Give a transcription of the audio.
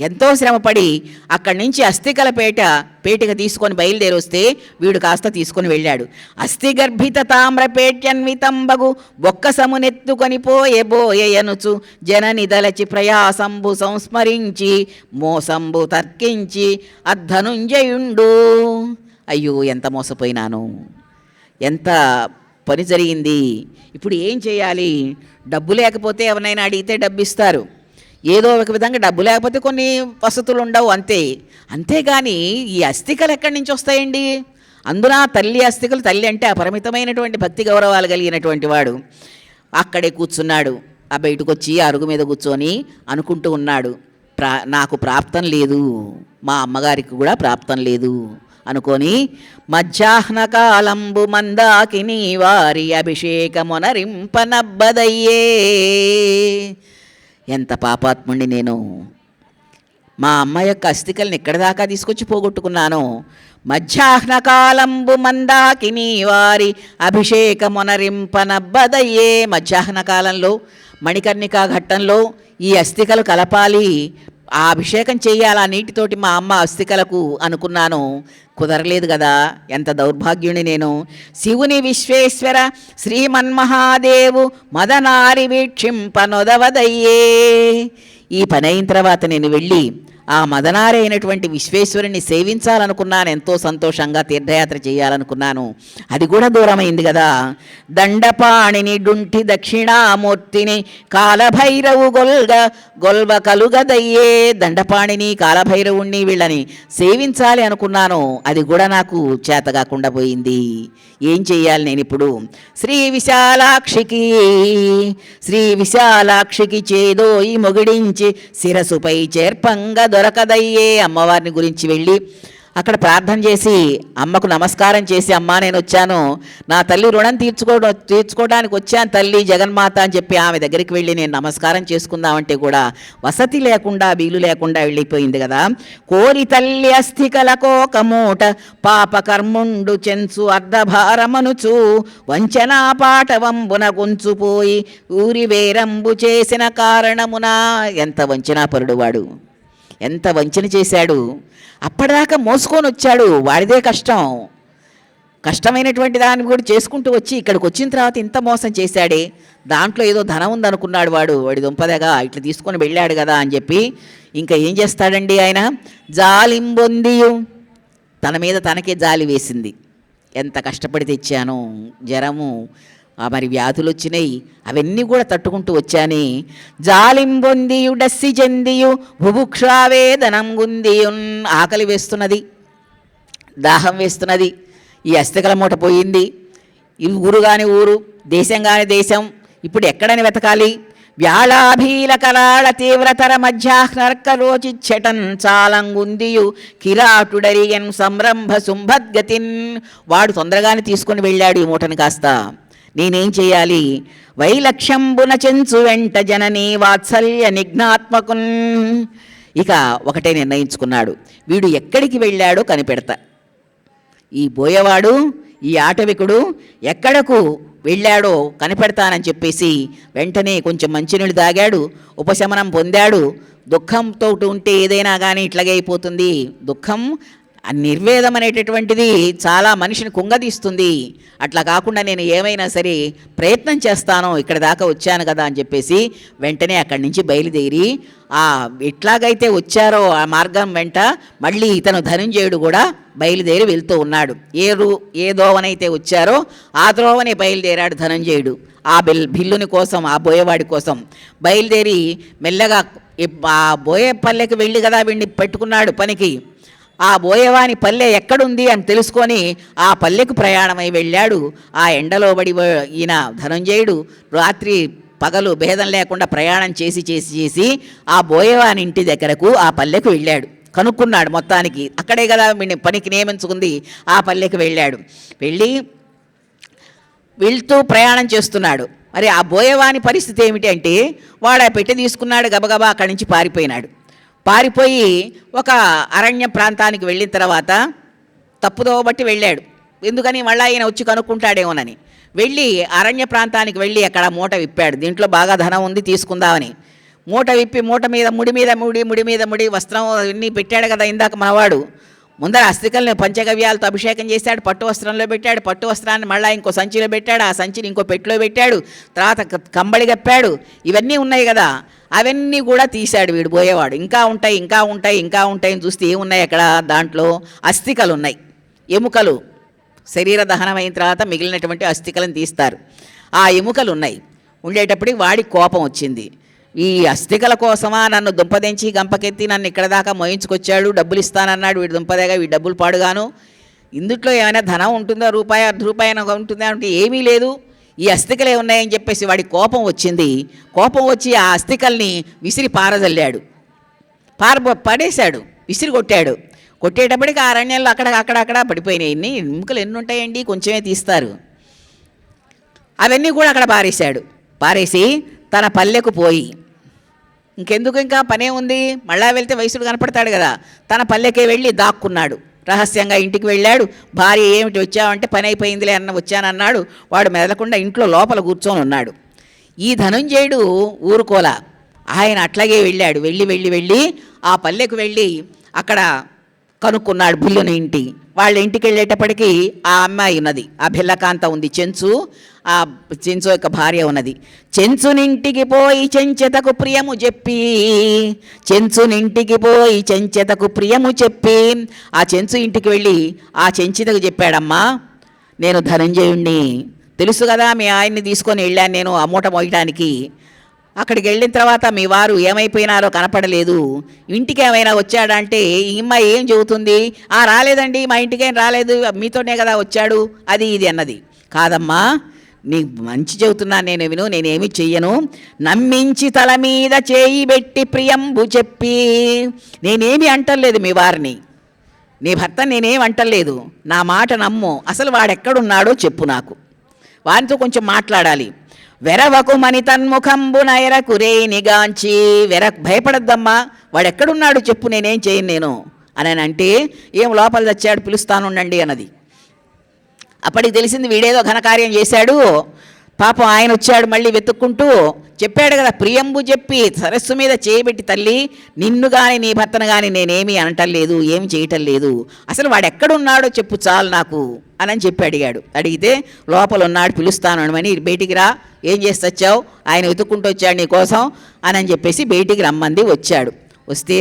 ఎంతో శ్రమపడి అక్కడి నుంచి అస్థికల పేటిక తీసుకొని బయలుదేరి వస్తే వీడు కాస్త తీసుకొని వెళ్ళాడు. అస్థిగర్భిత తామ్రపేట్యన్వితంబగు బొక్కసమునెత్తుకొని పోయెబోయనుచు జననిదలచి ప్రయాసంబు సంస్మరించి మోసంబు తర్కించి అద్ధనుంజయుండు. అయ్యో, ఎంత మోసపోయినాను, ఎంత పని జరిగింది, ఇప్పుడు ఏం చేయాలి? డబ్బు లేకపోతే ఎవరినైనా అడిగితే డబ్బు ఇస్తారు, ఏదో ఒక విధంగా డబ్బు లేకపోతే కొన్ని వసతులు ఉండవు, అంతేగాని ఈ అస్థికలు ఎక్కడి నుంచి వస్తాయండి? అందున తల్లి అస్థికలు, తల్లి అంటే అపరిమితమైనటువంటి భక్తి గౌరవాలు కలిగినటువంటి వాడు. అక్కడే కూర్చున్నాడు, ఆ బయటకు వచ్చి అరుగు మీద కూర్చొని అనుకుంటూ ఉన్నాడు, నాకు ప్రాప్తం లేదు, మా అమ్మగారికి కూడా ప్రాప్తం లేదు అనుకొని మధ్యాహ్న కాలంబు మందాకిని వారి అభిషేకమునరింపనబ్బదయ్యే. ఎంత పాపాత్ముండి నేను, మా అమ్మ యొక్క అస్థికల్ని ఎక్కడి దాకా తీసుకొచ్చి పోగొట్టుకున్నాను. మధ్యాహ్న కాలంబు మందాకిని వారి అభిషేకమునరింపనబ్బదయ్యే. మధ్యాహ్న కాలంలో మణికర్ణికా ఘట్టంలో ఈ అస్థికలు కలపాలి, ఆ అభిషేకం చేయాలి ఆ నీటితోటి మా అమ్మ అస్థికలకు అనుకున్నాను, కుదరలేదు కదా. ఎంత దౌర్భాగ్యుని నేను. శివుని విశ్వేశ్వర శ్రీమన్మహాదేవు మదనారి వీక్షింపనొదవదయ్యే. ఈ పని అయిన తర్వాత నేను వెళ్ళి ఆ మదనారి అయినటువంటి విశ్వేశ్వరుని సేవించాలనుకున్నాను, ఎంతో సంతోషంగా తీర్థయాత్ర చేయాలనుకున్నాను, అది కూడా దూరమైంది కదా. దండపాణిని డుంటి దక్షిణామూర్తిని కాలభైరవు గొల్వ కలుగదయ్యే. దండపాణిని కాలభైరవుణ్ణి వీళ్ళని సేవించాలి అనుకున్నాను, అది కూడా నాకు చేత కాకుండా పోయింది. ఏం చెయ్యాలి నేను ఇప్పుడు? శ్రీ విశాలాక్షికి చేదోయి మొగిడించి శిరసుపై చేర్పంగా దొరకదయ్యే. అమ్మవారిని గురించి వెళ్ళి అక్కడ ప్రార్థన చేసి అమ్మకు నమస్కారం చేసి, అమ్మ నేను వచ్చాను, నా తల్లి రుణం తీర్చుకోవడానికి వచ్చాను తల్లి జగన్మాత అని చెప్పి ఆమె దగ్గరికి వెళ్ళి నేను నమస్కారం చేసుకుందామంటే కూడా వసతి లేకుండా వీలు లేకుండా వెళ్ళిపోయింది కదా. కోరి తల్లి అస్థికలకోక మూట పాపకర్ముండు చెంచు అర్ధభారమనుచు వంచనా పాటవంబున గుంచుపోయి ఊరి వేరంబు చేసిన కారణమున. ఎంత వంచనాపరుడు వాడు, ఎంత వంచన చేశాడు. అప్పటిదాకా మోసుకొని వచ్చాడు, వాడిదే కష్టమైనటువంటి దాన్ని కూడా చేసుకుంటూ వచ్చి ఇక్కడికి వచ్చిన తర్వాత ఇంత మోసం చేశాడే. దాంట్లో ఏదో ధనం ఉందనుకున్నాడు వాడి దుంపదగా ఇట్లా తీసుకొని వెళ్ళాడు కదా అని చెప్పి ఇంకా ఏం చేస్తాడండి ఆయన? జాలింబొందియు, తన మీద తనకే జాలి వేసింది. ఎంత కష్టపడి తెచ్చాను, జ్వరము మరి వ్యాధులు వచ్చినాయి, అవన్నీ కూడా తట్టుకుంటూ వచ్చాని. జాలింబొందియు డస్సి చెందియు బుభుక్షావేదనం గుందియున్. ఆకలి వేస్తున్నది, దాహం వేస్తున్నది, ఈ అస్థికల మూట పోయింది, ఈ ఊరు కాని ఊరు, దేశం కాని దేశం, ఇప్పుడు ఎక్కడని వెతకాలి? వ్యాళాభీల కరాళ తీవ్రతర మధ్యాహ్నర్కరోచిచ్చటన్ చాలంగుందియు కిరాటుడరియన్ సంరంభ శుంభద్గతిన్. వాడు తొందరగానే తీసుకొని వెళ్ళాడు ఈ మూటని కాస్త. నేనేం చేయాలి? వైలక్ష్యంబున చెంచు వెంట జననీ వాత్సల్య నిఘ్నాత్మకున్. ఇక ఒకటే నిర్ణయించుకున్నాడు, వీడు ఎక్కడికి వెళ్ళాడో కనిపెడతా. ఈ బోయవాడు, ఈ ఆటవికుడు ఎక్కడకు వెళ్ళాడో కనిపెడతానని చెప్పేసి వెంటనే కొంచెం మంచినీళ్ళు తాగాడు, ఉపశమనం పొందాడు. దుఃఖంతో ఉంటే ఏదైనా కానీ ఇట్లాగే అయిపోతుంది. దుఃఖం నిర్వేదం అనేటటువంటిది చాలా మనిషిని కుంగదీస్తుంది. అట్లా కాకుండా నేను ఏమైనా సరే ప్రయత్నం చేస్తాను, ఇక్కడ దాకా వచ్చాను కదా అని చెప్పేసి వెంటనే అక్కడి నుంచి బయలుదేరి ఎట్లాగైతే వచ్చారో ఆ మార్గం వెంట మళ్ళీ ఇతను ధనంజయుడు కూడా బయలుదేరి వెళ్తూ ఉన్నాడు. ఏ దోవనైతే వచ్చారో ఆ ద్రోవనే బయలుదేరాడు ధనంజయుడు. ఆ బిల్లుని కోసం, ఆ బోయవాడి కోసం బయలుదేరి మెల్లగా ఆ బోయే పల్లెకి వెళ్ళి కదా వీడిని పెట్టుకున్నాడు పనికి. ఆ బోయవాని పల్లె ఎక్కడుంది అని తెలుసుకొని ఆ పల్లెకు ప్రయాణమై వెళ్ళాడు. ఆ ఎండలో పడి ఈయన ధనంజయుడు రాత్రి పగలు భేదం లేకుండా ప్రయాణం చేసి ఆ బోయవాని ఇంటి దగ్గరకు, ఆ పల్లెకు వెళ్ళాడు. కనుక్కున్నాడు మొత్తానికి, అక్కడే కదా పనికి నియమించుకుంది, ఆ పల్లెకు వెళ్ళాడు. వెళ్తూ ప్రయాణం చేస్తున్నాడు. మరి ఆ బోయవాని పరిస్థితి ఏమిటి అంటే, వాడు ఆ పెట్టె తీసుకున్నాడు, గబగబా అక్కడి నుంచి పారిపోయి ఒక అరణ్య ప్రాంతానికి వెళ్ళిన తర్వాత తప్పుదో బట్టి వెళ్ళాడు. ఎందుకని? మళ్ళీ ఆయన వచ్చి కనుక్కుంటాడేమోనని వెళ్ళి అరణ్య ప్రాంతానికి వెళ్ళి అక్కడ మూట విప్పాడు. దీంట్లో బాగా ధనం ఉంది, తీసుకుందామని. మూట విప్పి మూట మీద ముడి మీద ముడి వస్త్రం అన్నీ పెట్టాడు కదా ఇందాక మనవాడు. ముందర అస్థికల్ని పంచగవ్యాలతో అభిషేకం చేశాడు, పట్టు వస్త్రంలో పెట్టాడు, పట్టు వస్త్రాన్ని మళ్ళీ ఇంకో సంచిలో పెట్టాడు, ఆ సంచిని ఇంకో పెట్టిలో పెట్టాడు, తర్వాత కంబళి కప్పాడు, ఇవన్నీ ఉన్నాయి కదా, అవన్నీ కూడా తీశాడు వీడు పోయేవాడు. ఇంకా ఉంటాయి అని చూస్తే ఏమున్నాయి అక్కడ, దాంట్లో అస్థికలు ఉన్నాయి, ఎముకలు. శరీర దహనం అయిన తర్వాత మిగిలినటువంటి అస్థికలను తీస్తారు. ఆ ఎముకలు ఉన్నాయి. ఉండేటప్పటికి వాడికి కోపం వచ్చింది. ఈ అస్థికల కోసమా నన్ను దుంపదెంచి గంపకెత్తి నన్ను ఇక్కడ దాకా మోయించుకొచ్చాడు, డబ్బులు ఇస్తానన్నాడు, వీడు దుంపదేగా, వీడు డబ్బులు పాడుగాను, ఇందుట్లో ఏమైనా ధనం ఉంటుందో, రూపాయి అర్ధ రూపాయి ఉంటుందా అంటే ఏమీ లేదు, ఈ అస్థికలే ఉన్నాయని చెప్పేసి వాడికి కోపం వచ్చింది. కోపం వచ్చి ఆ అస్థికల్ని విసిరి పారజల్లాడు, పడేశాడు, విసిరి కొట్టాడు. కొట్టేటప్పటికి ఆ అరణ్యంలో అక్కడ పడిపోయినాయి. ఎముకలు ఎన్ని ఉంటాయండి, కొంచెమే తీస్తారు. అవన్నీ కూడా అక్కడ పారేసి తన పల్లెకు పోయి, ఇంకెందుకు ఇంకా పనే ఉంది, మళ్ళా వెళ్తే వయసుడు కనపడతాడు కదా, తన పల్లెకే వెళ్ళి దాక్కున్నాడు. రహస్యంగా ఇంటికి వెళ్ళాడు. భార్య ఏమిటి వచ్చావంటే పని అయిపోయిందిలే వచ్చానన్నాడు. వాడు మెదలకుండా ఇంట్లో లోపల కూర్చొని ఉన్నాడు. ఈ ధనుంజయుడు ఊరుకోలా, ఆయన అట్లాగే వెళ్ళాడు. వెళ్ళి ఆ పల్లెకు వెళ్ళి అక్కడ కనుక్కున్నాడు బిల్లుని ఇంటి. వాళ్ళ ఇంటికి వెళ్ళేటప్పటికీ ఆ అమ్మాయి ఉన్నది, ఆ బిల్లకాంత ఉంది, ఆ చెంచు యొక్క భార్య ఉన్నది. చెంచునింటికి పోయి చెంచెతకు ప్రియము చెప్పి ఆ చెంచు ఇంటికి వెళ్ళి ఆ చెంచితకు చెప్పాడమ్మా, నేను ధనంజయుణ్ణి, తెలుసు కదా మీ ఆయన్ని తీసుకొని వెళ్ళాను నేను ఆ మూట మోయటానికి. అక్కడికి వెళ్ళిన తర్వాత మీ వారు ఏమైపోయినారో కనపడలేదు, ఇంటికి ఏమైనా వచ్చాడంటే ఈ అమ్మాయి ఏం చెబుతుంది, రాలేదండి మా ఇంటికేం రాలేదు, మీతోనే కదా వచ్చాడు, అది ఇది అన్నది. కాదమ్మా, నీకు మంచి చెబుతున్నా నేను విను, నేనేమి చెయ్యను, నమ్మించి తల మీద చేయి పెట్టి ప్రియంబు చెప్పి, నేనేమి అంటలేదు మీ వారిని, నీ భర్త నేనేం అంటలేదు, నా మాట నమ్ము, అసలు వాడెక్కడున్నాడో చెప్పు, నాకు వారితో కొంచెం మాట్లాడాలి. వెరవకు మని తన్ముఖంబు నైరకురే నిగాంచి, భయపడద్దమ్మా, వాడెక్కడున్నాడు చెప్పు, నేనేం చేయను నేను అని అంటే, ఏం లోపల తెచ్చాడు పిలుస్తానుండండి అన్నది. అప్పటికి తెలిసింది వీడేదో ఘనకార్యం చేశాడు. పాపం ఆయన వచ్చాడు మళ్ళీ వెతుక్కుంటూ, చెప్పాడు కదా ప్రియంబు చెప్పి, సరస్సు మీద చేయబెట్టి తల్లి నిన్ను కానీ నీ భర్తను కానీ నేనేమీ అనటం ఏమి చేయటం లేదు, అసలు వాడు ఎక్కడున్నాడో చెప్పు చాలు నాకు అని చెప్పి అడిగాడు. అడిగితే లోపల ఉన్నాడు పిలుస్తాను అని, బయటికి రా, ఏం చేసి వచ్చావు, ఆయన వెతుక్కుంటూ వచ్చాడు నీ కోసం అని చెప్పేసి బయటికి రమ్మంది. వచ్చాడు. వస్తే